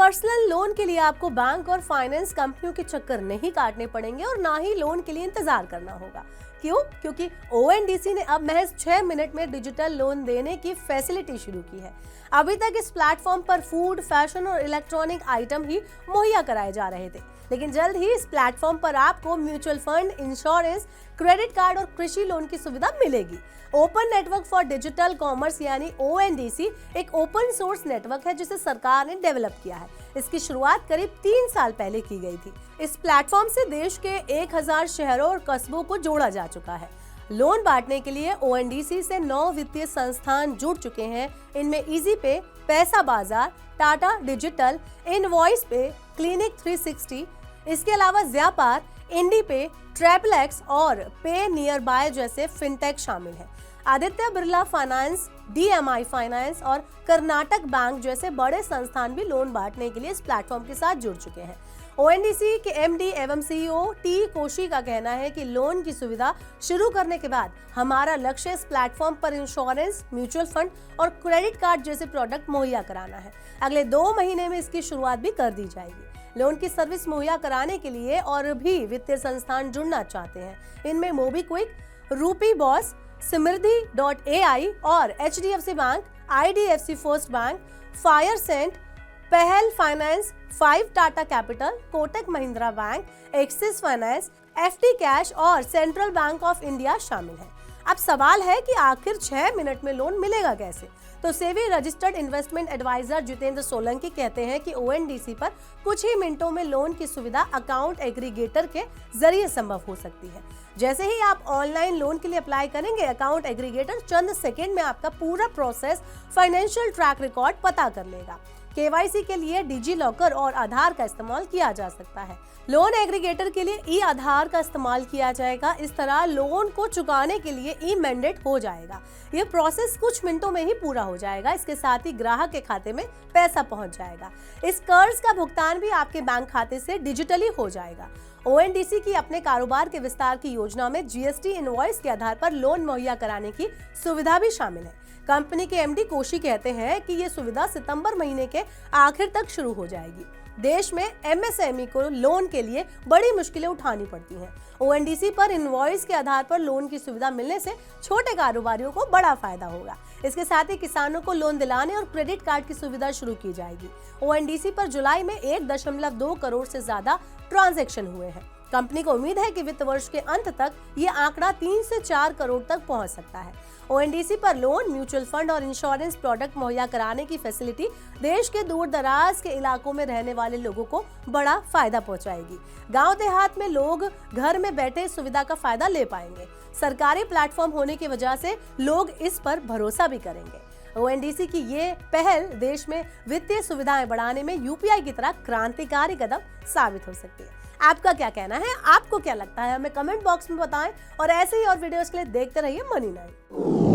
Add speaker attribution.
Speaker 1: Personal loan के लिए आपको बैंक और फाइनेंस कंपनियों के चक्कर नहीं काटने पड़ेंगे और ना ही लोन के लिए इंतजार करना होगा। क्यों? क्योंकि ओएनडीसी ने अब महज 6 मिनट में डिजिटल लोन देने की फैसिलिटी शुरू की है। अभी तक इस प्लेटफॉर्म पर फूड, फैशन और इलेक्ट्रॉनिक आइटम ही मुहैया कराए जा रहे थे, लेकिन जल्द ही इस प्लेटफॉर्म पर आपको mutual fund, insurance, credit card और कृषि लोन की सुविधा मिलेगी। Open network for digital commerce यानी ओएनडीसी एक ओपन सोर्स नेटवर्क है जिसे सरकार ने डेवलप किया है। इसकी शुरुआत करीब 3 साल पहले की गई थी। इस प्लेटफॉर्म से देश के 1000 शहरों और कस्बों को जोड़ा जा चुका है। लोन बांटने के लिए ओएनडीसी से 9 वित्तीय संस्थान जुड़ चुके हैं। इनमें इजी पे, पैसा बाजार, टाटा डिजिटल, इनवॉइस पे, क्लिनिक 360, इसके अलावा व्यापार, इंडी पे, ट्रैवलएक्स और पे नियर बाय जैसे फिनटेक शामिल हैं। Aditya Birla finance, DMI finance और कर्नाटक बैंक जैसे बड़े संस्थान भी लोन बांटने के लिए इस प्लेटफॉर्म के साथ जुड़ चुके हैं। ओएनडीसी के एमडी एवं सीईओ टी कोशी का कहना है कि लोन की सुविधा शुरू करने के बाद हमारा लक्ष्य इस प्लेटफॉर्म पर इंश्योरेंस, म्यूचुअल फंड और क्रेडिट कार्ड जैसे प्रोडक्ट मुहैया कराना है। अगले 2 महीने में इसकी शुरुआत भी कर दी जाएगी। लोन की सर्विस मुहैया कराने के लिए और भी वित्तीय संस्थान जुड़ना चाहते हैं। इनमें मोबीक्विक, रूपी बॉस, समृद्धि.ai और HDFC Bank, IDFC First Bank, फायरसेंट, Pahal Finance, 5 Tata Capital, Kotak Mahindra Bank, Axis Finance, FD cash और सेंट्रल बैंक ऑफ इंडिया शामिल हैं। अब सवाल है कि आखिर 6 मिनट में लोन मिलेगा कैसे? तो SEBI registered investment adviser Jitendra Solanki कहते हैं कि ओएनडीसी पर कुछ ही मिनटों में लोन की सुविधा अकाउंट एग्रीगेटर के जरिए संभव हो सकती है। जैसे ही आप ऑनलाइन लोन के लिए अप्लाई करेंगे, अकाउंट एग्रीगेटर चंद सेकंड में आपका पूरा प्रोसेस, फाइनेंशियल ट्रैक रिकॉर्ड पता कर लेगा। केवाईसी के लिए डिजी लॉकर और आधार का इस्तेमाल किया जा सकता है। लोन एग्रीगेटर के लिए ई आधार का इस्तेमाल किया जाएगा। इस तरह लोन को चुकाने के लिए ई मैंडेट हो जाएगा। यह प्रोसेस कुछ मिनटों में ही पूरा हो जाएगा। इसके साथ ही ग्राहक के खाते में पैसा पहुंच जाएगा। इस कर्ज का भुगतान भी आपके बैंक खाते से डिजिटली हो जाएगा। ओएनडीसी की अपने कारोबार के विस्तार की योजना में जीएसटी इनवॉइस के आधार पर लोन मुहैया कराने की सुविधा भी शामिल है। कंपनी के एमडी कोशी कहते हैं कि ये सुविधा सितंबर महीने के आखिर तक शुरू हो जाएगी। देश में एमएसएमई को लोन के लिए बड़ी मुश्किलें उठानी पड़ती हैं। ओएनडीसी पर इनवॉइस के आधार पर लोन की सुविधा मिलने से छोटे कारोबारियों को बड़ा फायदा होगा। इसके साथ ही किसानों को लोन दिलाने और क्रेडिट कार्ड की सुविधा शुरू की जाएगी। ओएनडीसी पर जुलाई में 1.2 करोड़ से ज्यादा ट्रांजैक्शन हुए हैं। कंपनी को उम्मीद है कि वित्त वर्ष के अंत तक ये आंकड़ा 3 से 4 करोड़ तक पहुंच सकता है। ओएनडीसी पर लोन, म्यूचुअल फंड और इंश्योरेंस प्रोडक्ट मुहैया कराने की फैसिलिटी देश के दूर दराज के इलाकों में रहने वाले लोगों को बड़ा फायदा पहुंचाएगी। गांव देहात में लोग घर में बैठे सुविधा का फायदा ले पाएंगे। सरकारी प्लेटफॉर्म होने की वजह से लोग इस पर भरोसा भी करेंगे। ओएनडीसी की ये पहल देश में वित्तीय सुविधाएं बढ़ाने में यूपीआई की तरह क्रांतिकारी कदम साबित हो सकती है। आपका क्या कहना है? आपको क्या लगता है? हमें कमेंट बॉक्स में बताएं और ऐसे ही और वीडियोस के लिए देखते रहिए मनी9।